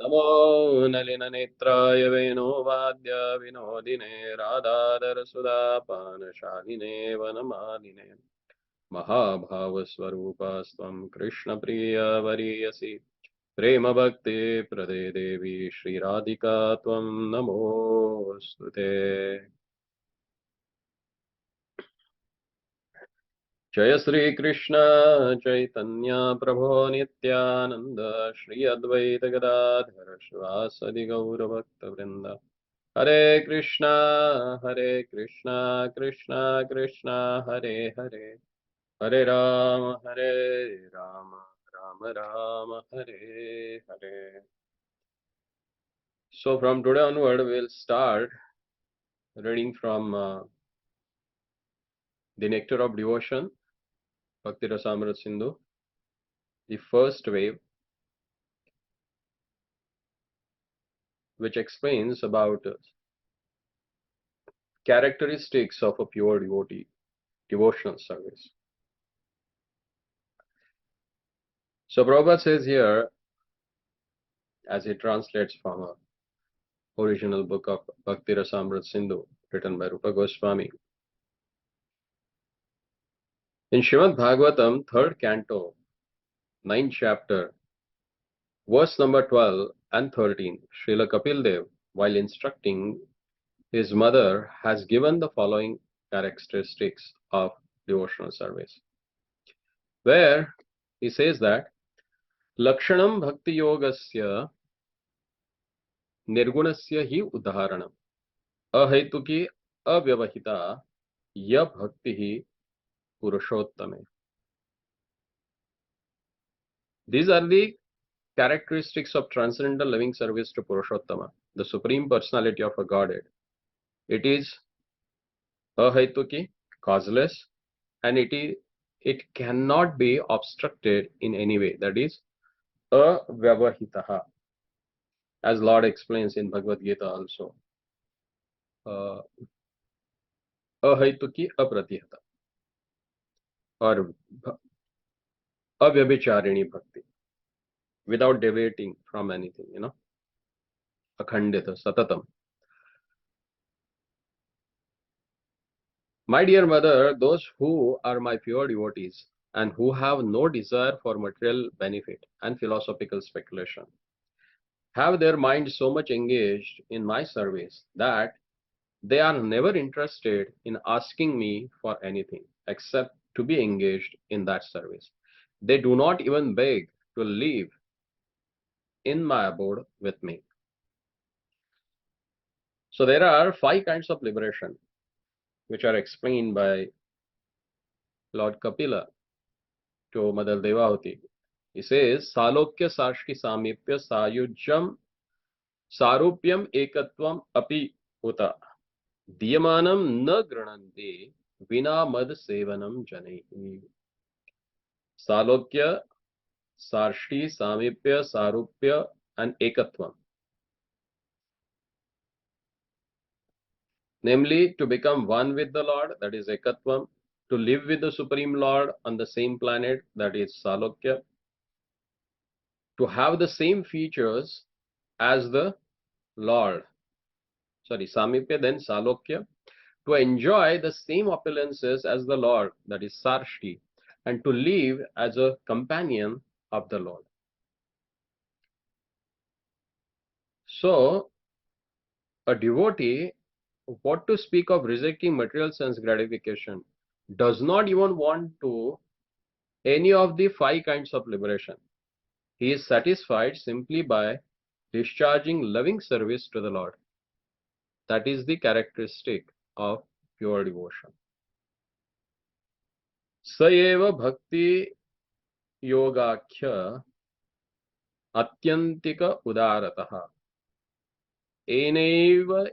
नमो नलिननेत्राय वेणुवाद्य विनोदिने राधाधरसुधापानशालिने वनमालिने महाभावस्वरूपास्त्वं कृष्णप्रियवरीयसि प्रेमभक्ति प्रदे देवी श्रीराधिका त्वं नमोऽस्तु ते। जय श्री कृष्ण चैतन्य प्रभो नित्यानंद श्री अद्वैत गदाधर शिवासदि गौरभक्तवृंद हरे Krishna Krishna Krishna Hare Hare Hare Ram Ram Ram Hare Hare. So from today onward we'll start reading from the Nectar of Devotion, Bhakti Rasamrita Sindhu, the first wave, which explains about characteristics of a pure devotee, devotional service. So Prabhupada says here, as he translates from a original book of Bhakti Rasamrita Sindhu, written by Rupa Goswami, in Srimad Bhagavatam, 3rd canto, 9th chapter, verse number 12 and 13, Srila Kapil Dev, while instructing his mother, has given the following characteristics of devotional service, where he says that Lakshanam Bhakti Yogasya निर्गुणस्य ही उदाहरणम् अहेतुकी अव्यवहिता य भक्ति ही पुरुषोत्तमे. These are the characteristics of transcendental loving service to Purushottama, the supreme personality of a Godhead. It is ahetuki, causeless, and it cannot be obstructed in any way. That is avyavahitaha, as Lord explains in Bhagavad Gita also. Ahetuki apratihata, or avyabhicharini bhakti, without deviating from anything, akhandita, satatam. My dear mother, those who are my pure devotees and who have no desire for material benefit and philosophical speculation have their mind so much engaged in my service that they are never interested in asking me for anything except to be engaged in that service. They do not even beg to live in my abode with me. So there are 5 kinds of liberation which are explained by Lord Kapila to Mother Devahuti. He says, Salokya Sarshki Samipya Sayujam Sarupyam Ekatvam Api Uta Diyamanam Na Granante Vina Mad Sevanam Janehi. Salokya, Sarshti, Samipya, Sarupya, and Ekatvam. Namely, to become one with the Lord, that is Ekatvam, to live with the Supreme Lord on the same planet, that is Salokya, to have the same features as the Lord, Samipya, then Salokya, to enjoy the same opulences as the Lord, that is Sarshti, and to live as a companion of the Lord. So, a devotee, what to speak of rejecting material sense gratification, does not even want to any of the 5 kinds of liberation. He is satisfied simply by discharging loving service to the Lord. That is the characteristic of pure devotion. Sayeva bhakti yogakhya atyantika udarataha eneva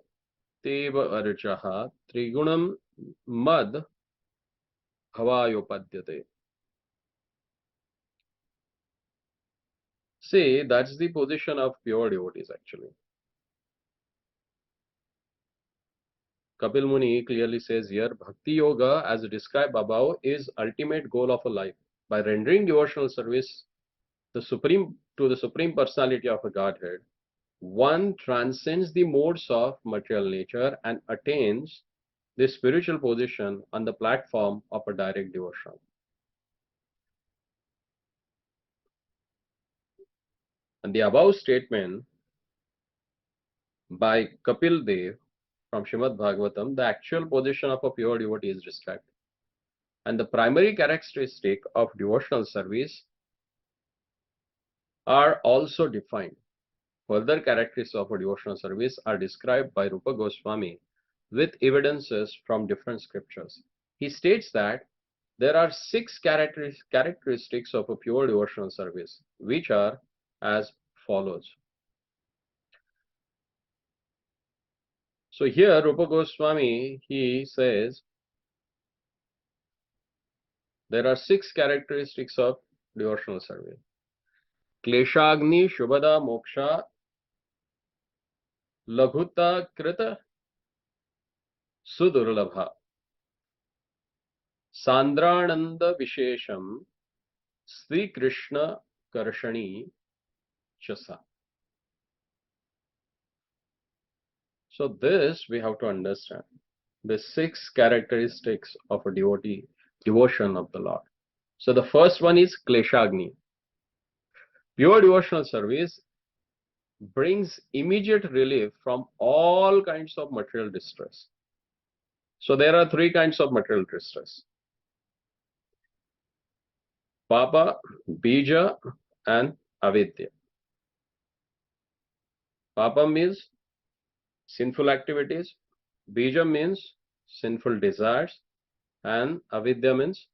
teva arjaha trigunam mad bhavayopadyate. See, that's the position of pure devotees actually. Kapil Muni clearly says here, Bhakti Yoga, as described above, is ultimate goal of a life. By rendering devotional service to the Supreme Personality of a Godhead, one transcends the modes of material nature and attains the spiritual position on the platform of a direct devotion. And the above statement by Kapil Dev from Srimad Bhagavatam, the actual position of a pure devotee is described. And the primary characteristic of devotional service are also defined. Further characteristics of a devotional service are described by Rupa Goswami with evidences from different scriptures. He states that there are six characteristics of a pure devotional service, which are as follows. So here Rupa Goswami, he says there are six characteristics of devotional service. Kleshagni Shubhada Moksha Laghuta Krita Sudurlabha Sandrananda Vishesham Sri Krishna Karshani Chasa. So this we have to understand. The six characteristics of a devotee, devotion of the Lord. So the first one is Kleshagni. Pure devotional service brings immediate relief from all kinds of material distress. So there are three kinds of material distress: Papa, Bija, and Avidya. Papa means sinful activities, Bija means sinful desires, and Avidya means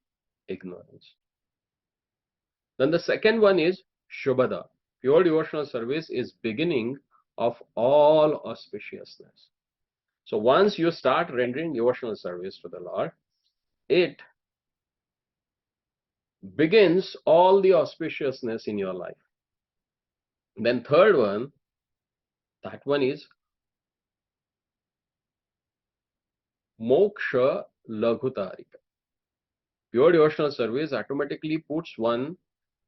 ignorance. Then the second one is Shubhada. Pure devotional service is beginning of all auspiciousness. So once you start rendering devotional service to the Lord, it begins all the auspiciousness in your life. Then third one, that one is Moksha Laghutarika. Pure devotional service automatically puts one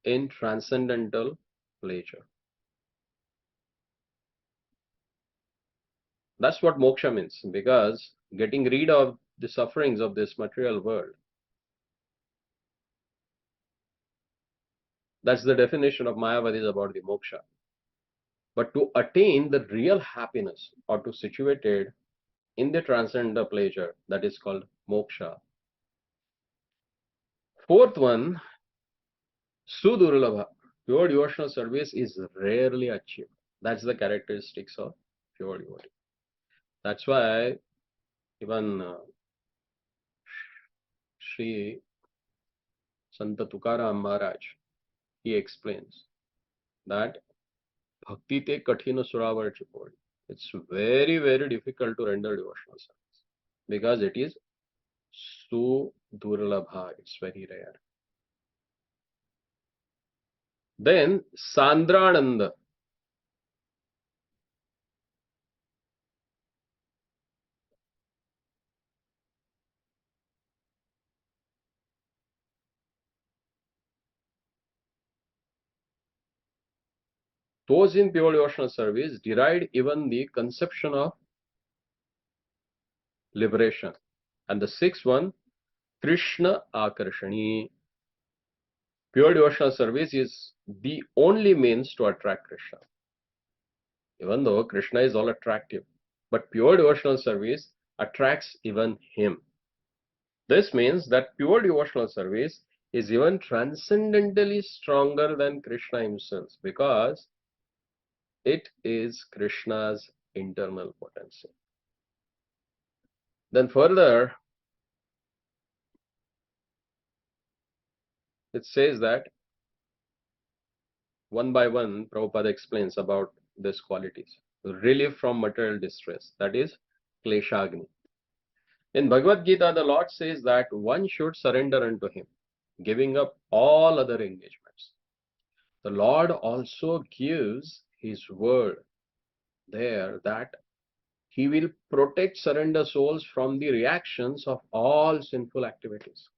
in transcendental pleasure. That's what moksha means, because getting rid of the sufferings of this material world. That's the definition of Mayavadis about the moksha. But to attain the real happiness or to situate it in the transcendental pleasure, that is called moksha. Fourth one, Sudurlabha. Pure devotional service is rarely achieved. That's the characteristics of pure devotee. That's why even Sri Santa Tukaram Maharaj, he explains that Bhakti te kathina suravar chipodi. It's very, very difficult to render devotional service because it is so durlabha, it's very rare. Then Sandrananda. Those in pure devotional service deride even the conception of liberation. And the sixth one, Krishna Akarshani. Pure devotional service is the only means to attract Krishna. Even though Krishna is all attractive, but pure devotional service attracts even him. This means that pure devotional service is even transcendentally stronger than Krishna himself, because it is Krishna's internal potency. Then further, it says that one by one, Prabhupada explains about these qualities. Relief from material distress, that is Kleshagni. In Bhagavad Gita, the Lord says that one should surrender unto him, giving up all other engagements. The Lord also gives his word there that he will protect surrender souls from the reactions of all sinful activities.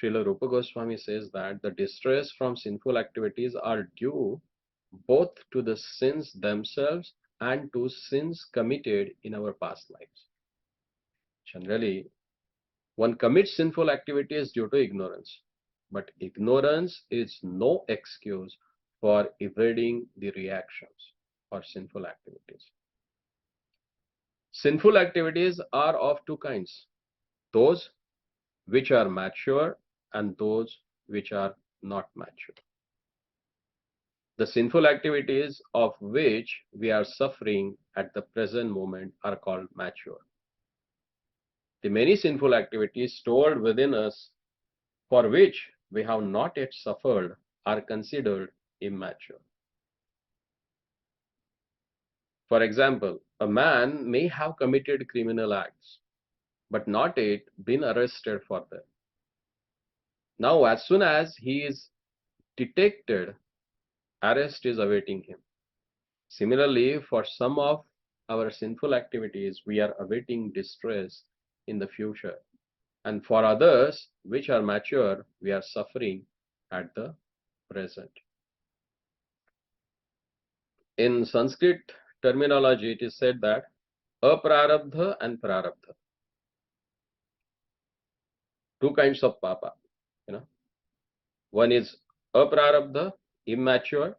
Srila Rupa Goswami says that the distress from sinful activities are due both to the sins themselves and to sins committed in our past lives. Generally, one commits sinful activities due to ignorance, but ignorance is no excuse for evading the reactions or sinful activities. Sinful activities are of two kinds: those which are mature and those which are not mature. The sinful activities of which we are suffering at the present moment are called mature. The many sinful activities stored within us for which we have not yet suffered are considered immature. For example, a man may have committed criminal acts but not yet been arrested for them. Now, as soon as he is detected, arrest is awaiting him. Similarly, for some of our sinful activities, we are awaiting distress in the future. And for others, which are mature, we are suffering at the present. In Sanskrit terminology, it is said that aprarabdha and prarabdha, two kinds of papa. You know, one is aprarabdha, immature,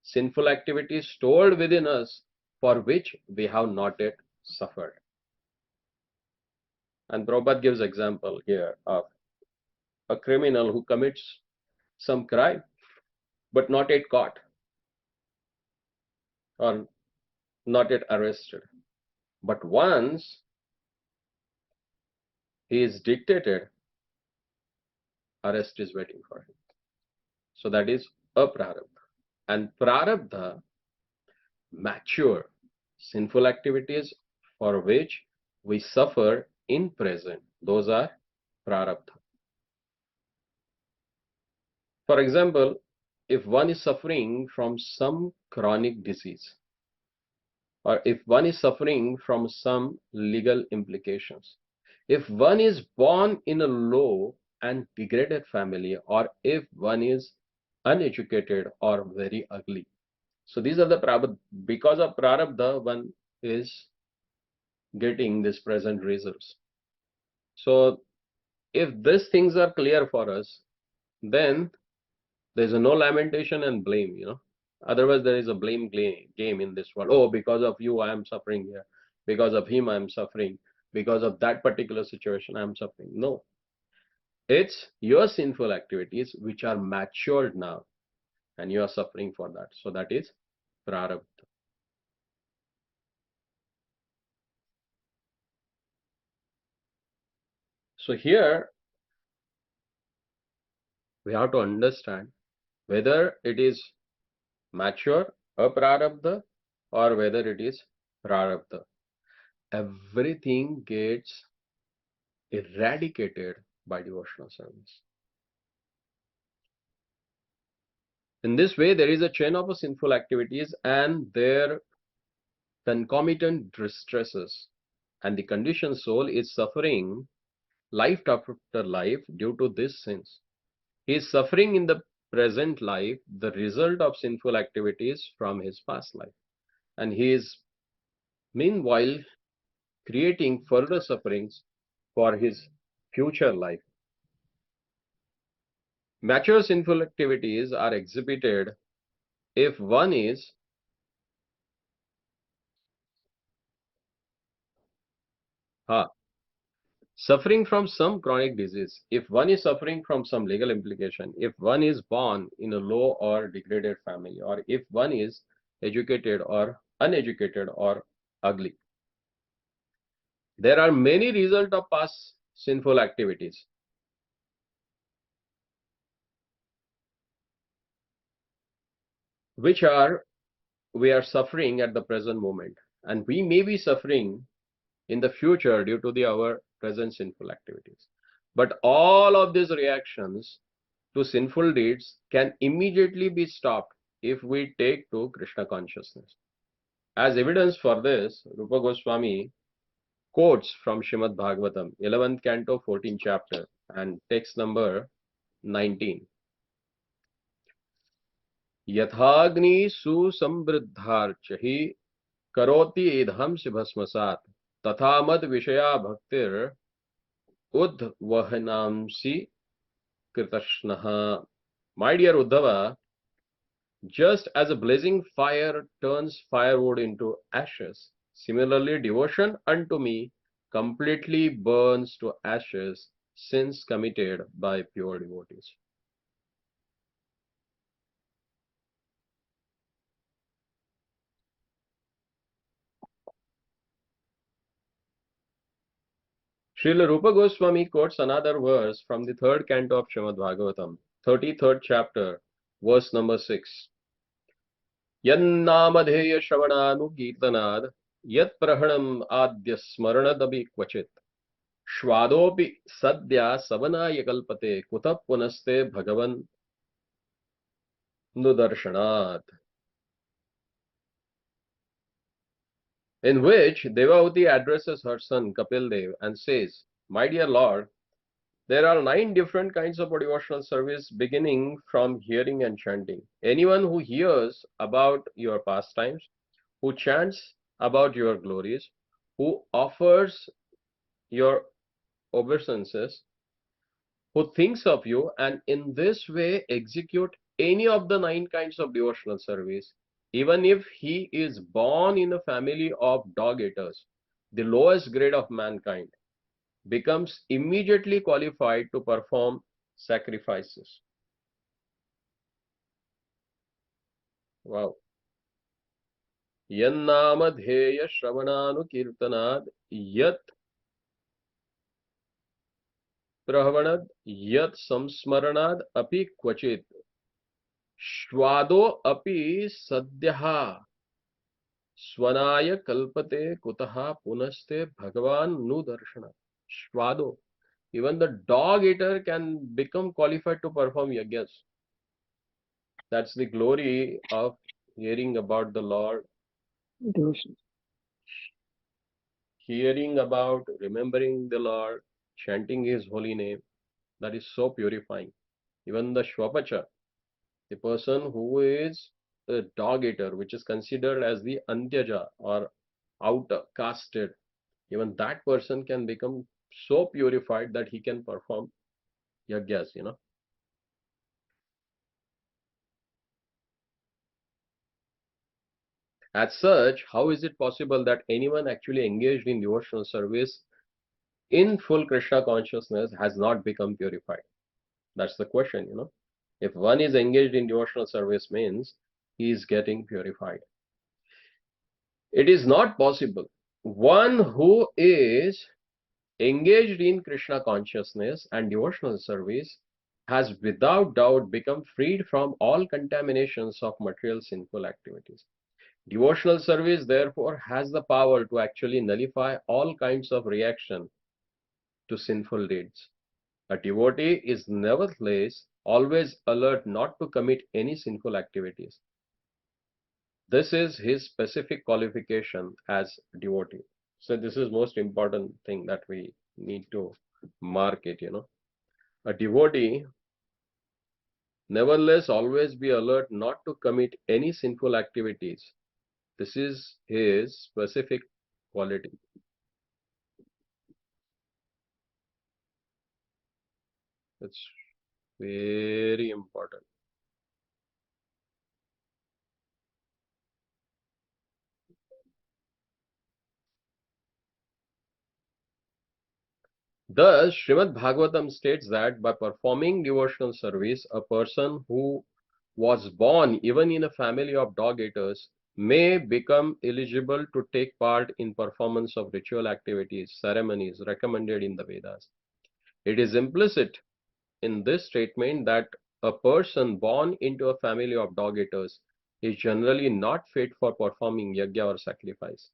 sinful activities stored within us for which we have not yet suffered. And Prabhupada gives example here of a criminal who commits some crime but not yet caught or not yet arrested. But once he is dictated, arrest is waiting for him. So that is aprarabdha. And prarabdha, mature sinful activities for which we suffer in present. Those are prarabdha. For example, if one is suffering from some chronic disease, or if one is suffering from some legal implications, if one is born in a low and degraded family, or if one is uneducated or very ugly. So these are the prarabdha. Because of prarabdha, one is getting this present results. So if these things are clear for us, then there's no lamentation and blame, Otherwise, there is a blame game in this world. Oh, because of you, I am suffering here. Because of him, I am suffering. Because of that particular situation, I am suffering. No, it's your sinful activities which are matured now, and you are suffering for that. So that is prarabdha. So here we have to understand whether it is mature, aprarabdha, or whether it is prarabdha. Everything gets eradicated by devotional service. In this way, there is a chain of sinful activities and their concomitant distresses, and the conditioned soul is suffering life after life due to these sins. He is suffering in the present life the result of sinful activities from his past life, and he is meanwhile creating further sufferings for his future life. Mature sinful activities are exhibited if one is suffering from some chronic disease, if one is suffering from some legal implication, if one is born in a low or degraded family, or if one is educated or uneducated or ugly. There are many results of past sinful activities. Which are we are suffering at the present moment, and we may be suffering in the future due to our present sinful activities. But all of these reactions to sinful deeds can immediately be stopped if we take to Krishna consciousness. As evidence for this, Rupa Goswami quotes from Srimad Bhagavatam, 11th canto, 14th chapter, and text number 19. यथाग्नि सुसमृद्धार्च हि करोति ईधंसि भस्मसात् तथा मद विषया भक्तिर उद्वहनांसि कृतश्नः. My dear Uddhava, just as a blazing fire turns firewood into ashes, similarly devotion unto me completely burns to ashes since committed by pure devotees. Srila Rupa Goswami quotes another verse from the third canto of Srimad Bhagavatam, 33rd chapter, verse number 6. यन्नामधेय श्रवणानुकीर्तनाद यत्प्रहणम आद्य स्मरणदपि क्वचित् श्वादोपि सद्या सवनाय कल्पते कुतः पुनस्ते भगवन् नुदर्शनात्. In which Devavati addresses her son Kapil Dev and says, My dear Lord, there are 9 different kinds of devotional service beginning from hearing and chanting. Anyone who hears about your pastimes, who chants about your glories, who offers your obeisances, who thinks of you and in this way execute any of the 9 kinds of devotional service, even if he is born in a family of dog eaters, the lowest grade of mankind, becomes immediately qualified to perform sacrifices. Wow. Yannama shravananu kirtanad yat prahavanad yat samsmaranad api kvachit श्वादो अपि सद्यः स्वनाय कल्पते कुतः पुनस्ते भगवान नु दर्शन. Shvado. Even the dog eater can become qualified to perform yajnas. That's the glory of hearing about the Lord, Devotion. hearing about, remembering the Lord, chanting His holy name. That is so purifying. Even the Shwapacha, the person who is a dog eater, which is considered as the Antyaja or outcasted, even that person can become so purified that he can perform yajnas. As such, how is it possible that anyone actually engaged in devotional service in full Krishna consciousness has not become purified? That's the question. If one is engaged in devotional service means he is getting purified. It is not possible. One who is engaged in Krishna consciousness and devotional service has without doubt become freed from all contaminations of material sinful activities. Devotional service therefore has the power to actually nullify all kinds of reaction to sinful deeds. A devotee is nevertheless always alert not to commit any sinful activities. This is his specific qualification as devotee. So this is most important thing that we need to mark it. A devotee nevertheless always be alert not to commit any sinful activities. This is his specific quality. It's very important. Thus, Srimad Bhagavatam states that by performing devotional service, a person who was born even in a family of dog eaters may become eligible to take part in performance of ritual activities, ceremonies recommended in the Vedas. It is implicit in this statement that a person born into a family of dog eaters is generally not fit for performing yajna or sacrifice.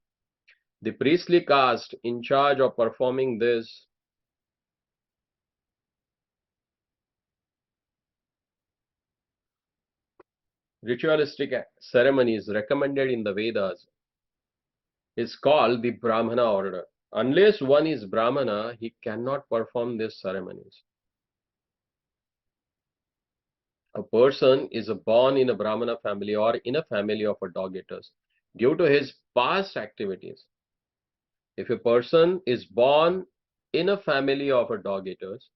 The priestly caste in charge of performing this ritualistic ceremonies recommended in the Vedas is called the Brahmana order. Unless one is Brahmana, he cannot perform these ceremonies. A person is born in a Brahmana family or in a family of a dog eaters due to his past activities. If a person is born in a family of a dog eaters,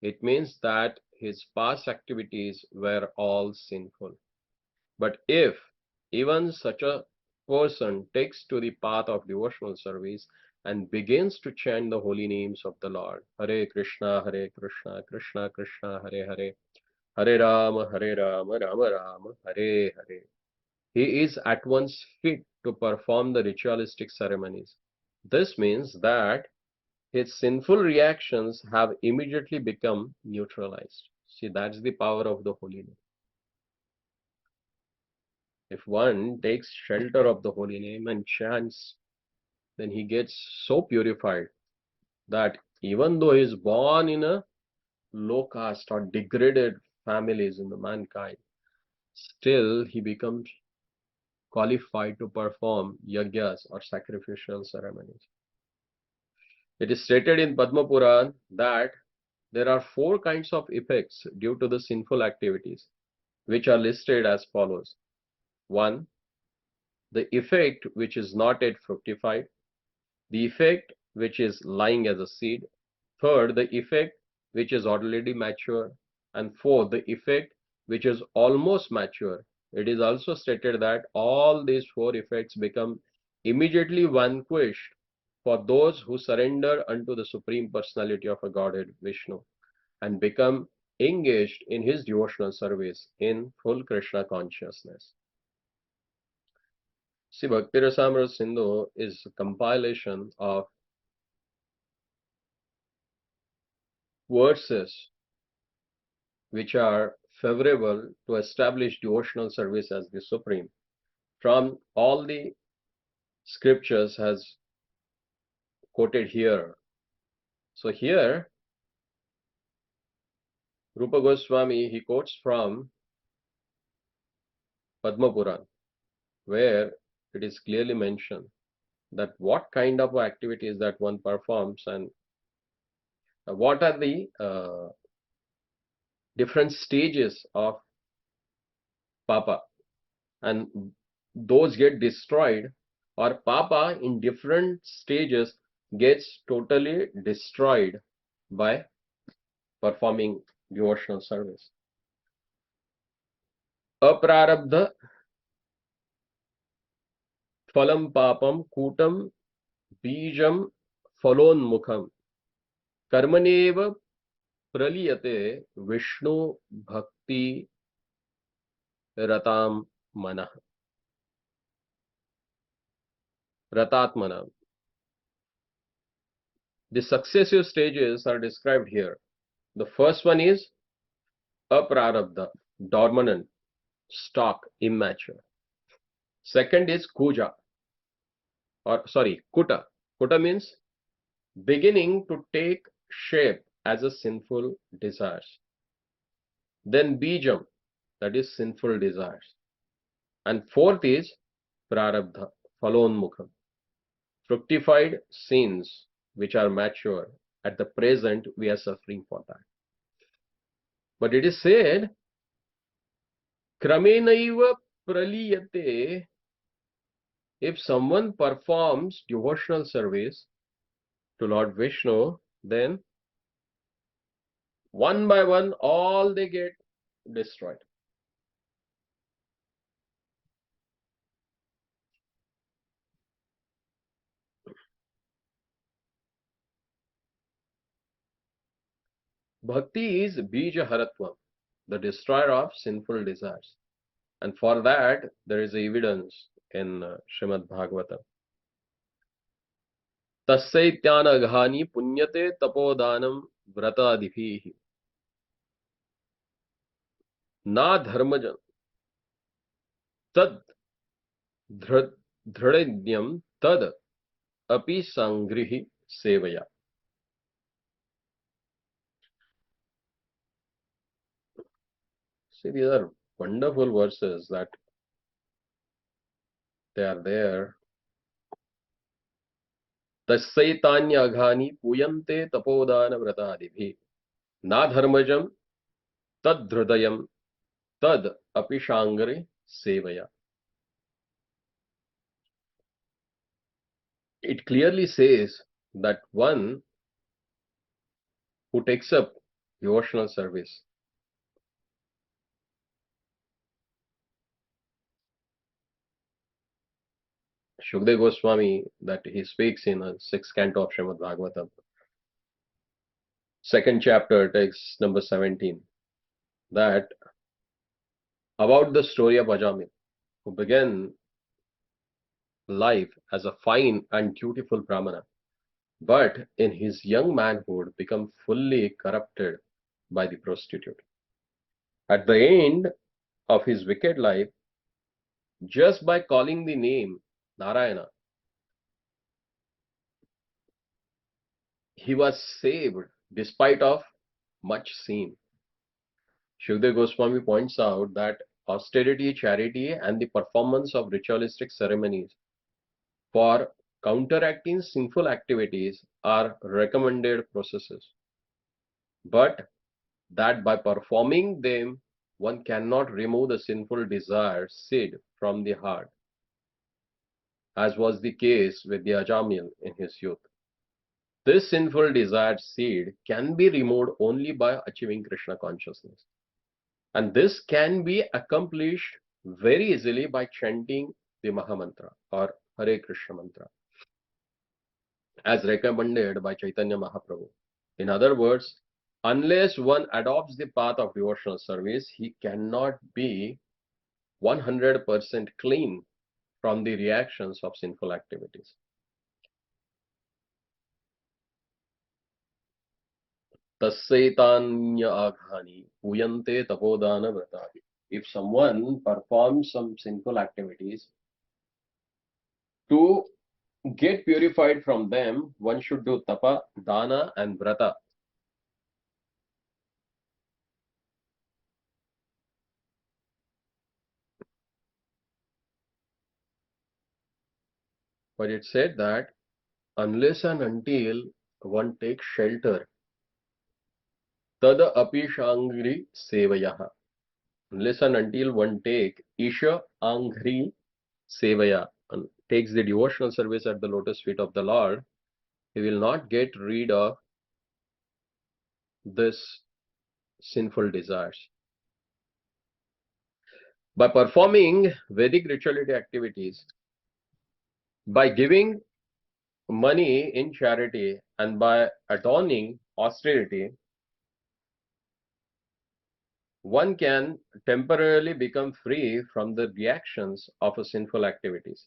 it means that his past activities were all sinful. But if even such a person takes to the path of devotional service and begins to chant the holy names of the Lord, Hare Krishna, Krishna Krishna, Hare Hare, Hare Rama, Rama Rama, Hare Hare, he is at once fit to perform the ritualistic ceremonies. This means that his sinful reactions have immediately become neutralized. See, that's the power of the holy name. If one takes shelter of the holy name and chants, then he gets so purified that even though he is born in a low caste or degraded families in the mankind, still he becomes qualified to perform yagyas or sacrificial ceremonies. It is stated in Padma Puran that there are four kinds of effects due to the sinful activities, which are listed as follows. One, the effect which is not yet fructified. The effect which is lying as a seed. Third, the effect which is already mature. And fourth, the effect which is almost mature. It is also stated that all these four effects become immediately vanquished for those who surrender unto the Supreme Personality of a Godhead, Vishnu, and become engaged in his devotional service in full Krishna consciousness. See, Bhakti Rasamrita Sindhu is a compilation of verses which are favorable to establish devotional service as the supreme from all the scriptures has quoted here. So here Rupa Goswami, he quotes from Padma Puran, where it is clearly mentioned that what kind of activities that one performs and what are the different stages of papa, and those get destroyed, or papa in different stages gets totally destroyed by performing devotional service. Aprarabdha phalam papam kutam bijam phalonmukham karmaneva praliyate Vishnu bhakti ratam manah ratatmanam. The successive stages are described here. The first one is aprarabdha, dormant, stock, immature. Second is kuja, or sorry, kuta. Kuta means beginning to take shape as a sinful desires. Then bijam, that is sinful desires. And fourth is prarabdha, phalonmukham, fructified sins which are mature. At the present, we are suffering for that. But it is said, kramenaiva praliyate, if someone performs devotional service to Lord Vishnu, then one by one, all they get destroyed. Bhakti is bija haratvam, the destroyer of sinful desires. And for that, there is evidence in Srimad Bhagavatam. Tassaityanaghani punyate tapodanam vratadibhihi na dharmajan tad dhradnyam tad api sangrihi sevaya. See, these are wonderful verses that they are there. Tassaitanyaghani puyante tapodana vratadibhi na dharmajam tad dhradayam tad apishangre sevaya. It clearly says that one who takes up devotional service. Shukdev Goswami, that he speaks in a sixth canto of Srimad Bhagavatam, second chapter, text number 17, that about the story of Ajamil, who began life as a fine and dutiful Brahmana, but in his young manhood become fully corrupted by the prostitute. At the end of his wicked life, just by calling the name Narayana, he was saved despite of much sin. Shukdev Goswami points out that austerity, charity, and the performance of ritualistic ceremonies for counteracting sinful activities are recommended processes, but that by performing them, one cannot remove the sinful desire seed from the heart, as was the case with the Ajamil in his youth. This sinful desired seed can be removed only by achieving Krishna consciousness. And this can be accomplished very easily by chanting the Mahamantra or Hare Krishna mantra, as recommended by Chaitanya Mahaprabhu. In other words, unless one adopts the path of devotional service, he cannot be 100% clean from the reactions of sinful activities. Tasaitanya aghani uyante tapodana vratahi. If someone performs some sinful activities, to get purified from them, one should do tapa, dana, and vrata. But it said that unless and until one takes shelter, tada api shangri sevaya. Unless and until one take isha angri sevaya, and takes the devotional service at the lotus feet of the Lord, he will not get rid of this sinful desires. By performing Vedic rituality activities, by giving money in charity, and by adorning austerity, one can temporarily become free from the reactions of a sinful activities.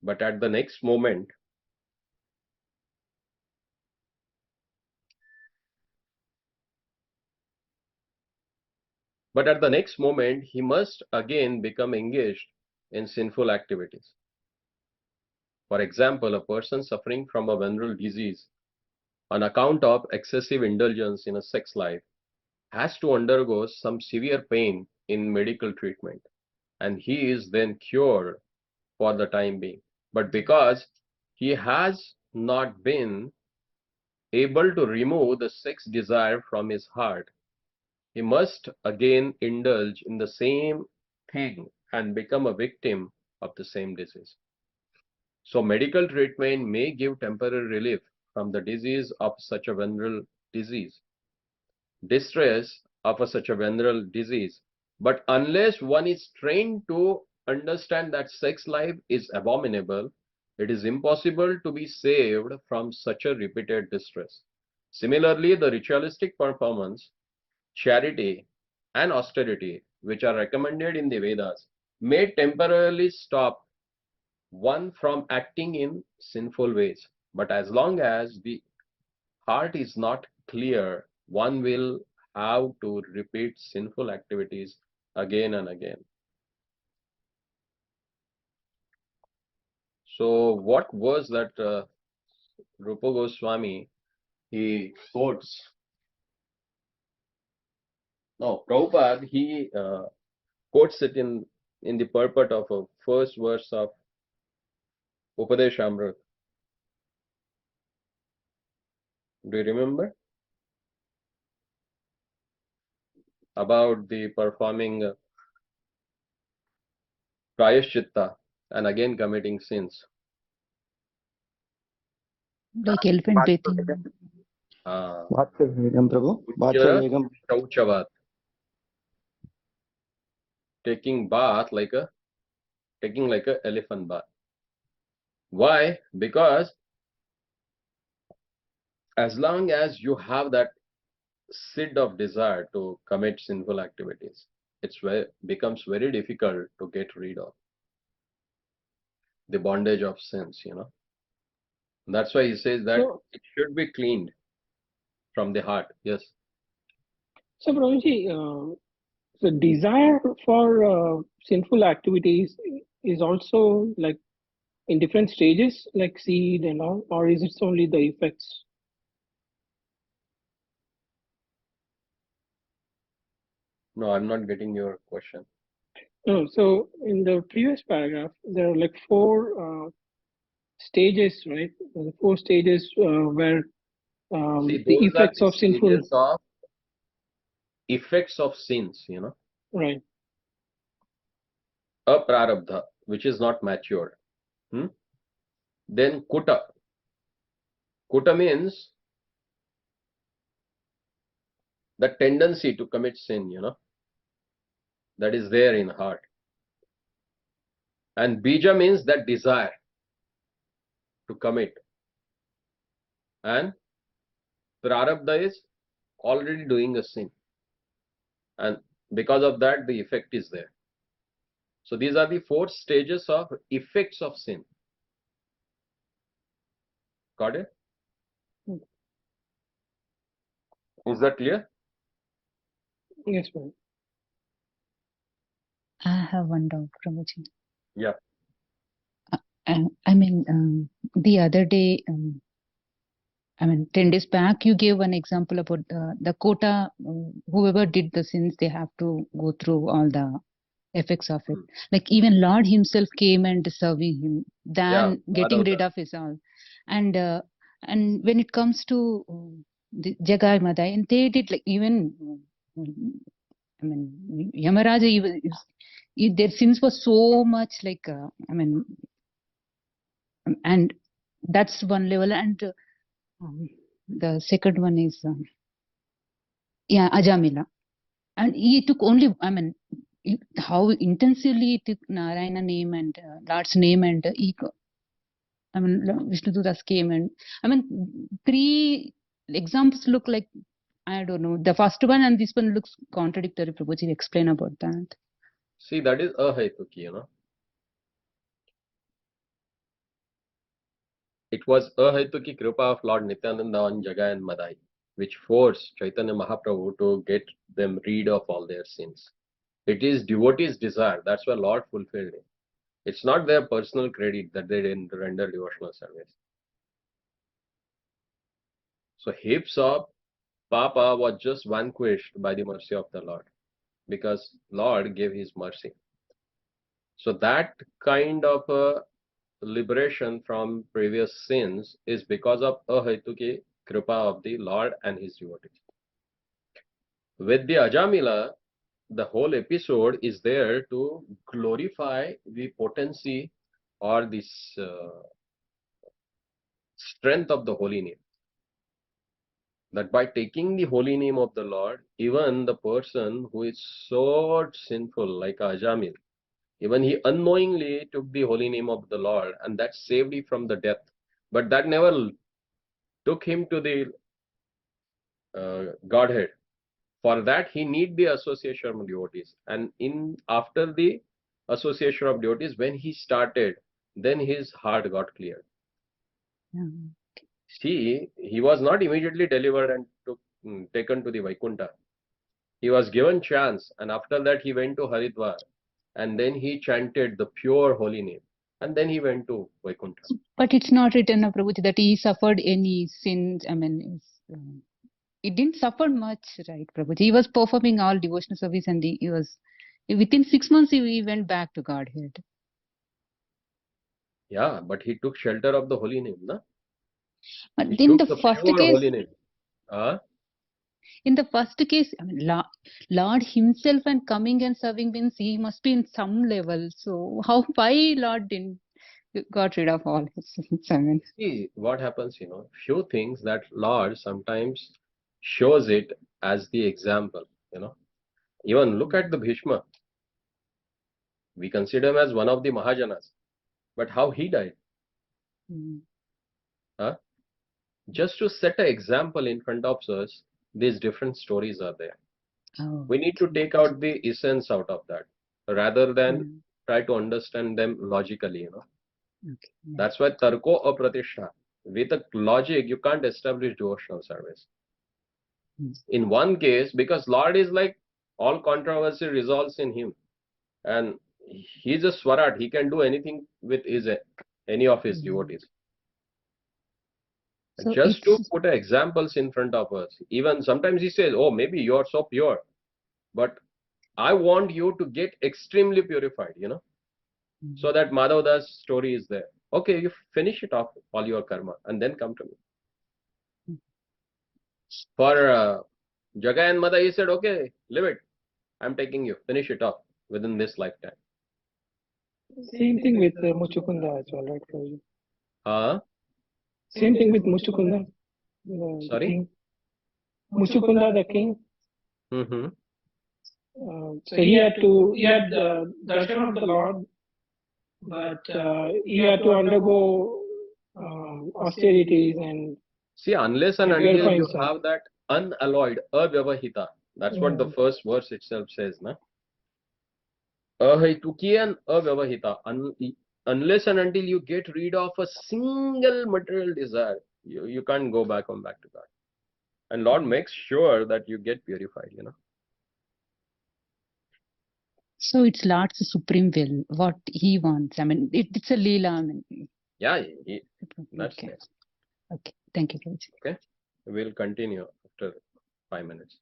But at the next moment, he must again become engaged in sinful activities. For example, a person suffering from a venereal disease on account of excessive indulgence in a sex life has to undergo some severe pain in medical treatment, and he is then cured for the time being. But because he has not been able to remove the sex desire from his heart, he must again indulge in the same thing and become a victim of the same disease. So, medical treatment may give temporary relief from the disease of such a venereal disease, distress of such a venereal disease. But unless one is trained to understand that sex life is abominable, it is impossible to be saved from such a repeated distress. Similarly, the ritualistic performance, charity, and austerity, which are recommended in the Vedas, may temporarily stop one from acting in sinful ways. But as long as the heart is not clear, one will have to repeat sinful activities again and again. So, what was that Rupa Goswami? He quotes, no, Prabhupada, he quotes it in the purport of a first verse of Upadeshamrit. Do you remember? About the performing prayashchitta, and again committing sins. Like elephant breathing. Vatsavegam, Prabhu. Ujjara Vatsavegam. shauchavat, taking bath taking like a elephant bath. Why? Because as long as you have that seed of desire to commit sinful activities, becomes very difficult to get rid of the bondage of sins. That's why he says that So, it should be cleaned from the heart. Yes. so Prabhuji, the desire for sinful activities is also like in different stages, like seed and all, or is it only the effects? No, I'm not getting your question. No, so in the previous paragraph, there are like four stages, right? The four stages where See, the those are effects the of sinful, stages of effects of sins, right? aprarabdha, which is not matured. Hmm? Then kuta. Kuta means the tendency to commit sin, that is there in heart. And bija means that desire to commit. And prarabdha is already doing a sin. And because of that, the effect is there. So these are the four stages of effects of sin. Got it? Is that clear? Yes, ma'am. I have one doubt, Prabhuji. Yeah. I mean, the other day, 10 days back, you gave one example about the quota. Whoever did the sins, they have to go through all the effects of it. Like even Lord Himself came and serving him, than getting rid of his all. And when it comes to the Jagai Madai, and they did like even, Yamaraja even their sins were so much like and that's one level, and the second one is Ajamila, and he took only how intensively he took Narayana name and Lord's name, and Vishnudutas came, and three examples look like, I don't know, the first one and this one looks contradictory. Prabhuji, explain about that. See, that is ahaituki. It was ahaituki kripa of Lord Nityananda on Jagai and Madai, which forced Chaitanya Mahaprabhu to get them rid of all their sins. It is devotees' desire. That's why Lord fulfilled it. It's not their personal credit that they didn't render devotional service. So heaps of Papa was just vanquished by the mercy of the Lord, because Lord gave His mercy. So that kind of liberation from previous sins is because of ahaituki kripa of the Lord and His devotees. With the Ajamila, the whole episode is there to glorify the potency or the strength of the holy name. That by taking the holy name of the Lord, even the person who is so sinful like Ajamil, even he unknowingly took the holy name of the Lord, and that saved him from the death. But that never took him to the Godhead. For that, he need the association of devotees. And after the association of devotees, when he started, then his heart got clear. See, he was not immediately delivered and taken to the Vaikuntha. He was given chance, and after that he went to Haridwar, and then he chanted the pure holy name, and then he went to Vaikuntha. But it's not written, Prabhuji, that he suffered any sins. He didn't suffer much, right, Prabhuji? He was performing all devotional service, and he was within 6 months he went back to Godhead. Yeah, but he took shelter of the holy name, na? But He in took the the first pure case, holy name. In the first case, I mean, Lord himself and coming and serving means he must be in some level. So why Lord didn't got rid of all his sins? I mean, See what happens, few things that Lord sometimes shows it as the example, Even look at the Bhishma. We consider him as one of the Mahajanas, but how he died, mm, huh? Just to set an example in front of us, these different stories are there. oh, We need to take out the essence out of that rather than mm, try to understand them logically, okay, yeah. That's why Tarko Apratishtha. With a logic, you can't establish devotional service. Mm, In one case, because Lord is like all controversy resolves in him, and he's a Swarat, he can do anything with his any of his mm. devotees. So Just to it's put examples in front of us. Even sometimes he says, "Oh, maybe you're so pure, but I want you to get extremely purified," mm, so that Madhavdas story is there. Okay, you finish it off all your karma and then come to me. mm. For Jaga and Mada, he said, okay, live it. I'm taking you. Finish it off within this lifetime. Same thing with Muchukunda as well, right, Prabhuji? Same thing with Muchukunda, the Sorry? king. Muchukunda, the king. Mm-hmm. So he had darshan of the Lord, but he had to undergo austerities and See, unless and until purify you himself. have that unalloyed, avyavahita, that's what the Mm. first verse itself says, na? Ahaituki and avyavahita. Unless and until you get rid of a single material desire, you can't go back to God. And Lord makes sure that you get purified. So it's Lord's supreme will, what he wants. I mean, it's a leela. I mean, Yeah, that's okay. there. Okay. Thank you, Prabhuji. Okay. We'll continue after 5 minutes.